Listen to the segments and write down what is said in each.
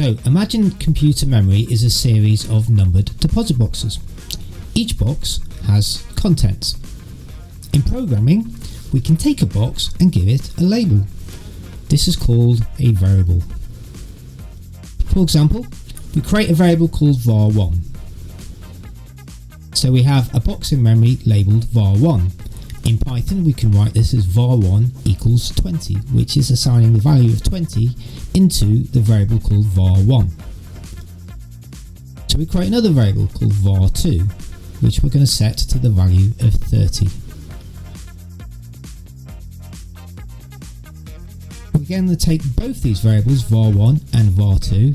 So imagine computer memory is a series of numbered deposit boxes. Each box has contents. In programming, we can take a box and give it a label. This is called a variable. For example, we create a variable called var1. So we have a box in memory labelled var1. In Python, we can write this as var1 equals 20, which is assigning the value of 20 into the variable called var1. So we create another variable called var2, which we're going to set to the value of 30. We're going to take both these variables, var1 and var2,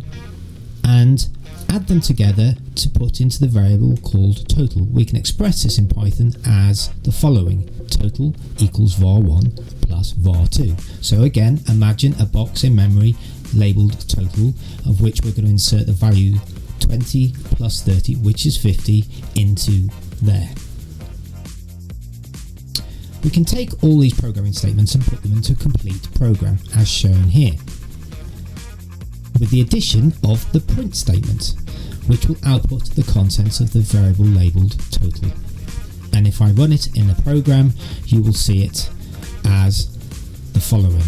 and add them together to put into the variable called total. We can express this in Python as the following: total equals var1 plus var2. So again, imagine a box in memory labelled total, of which we're going to insert the value 20 plus 30, which is 50, into there. We can take all these programming statements and put them into a complete program, as shown here, with the addition of the print statement, which will output the contents of the variable labelled total. And if I run it in the program, you will see it as the following.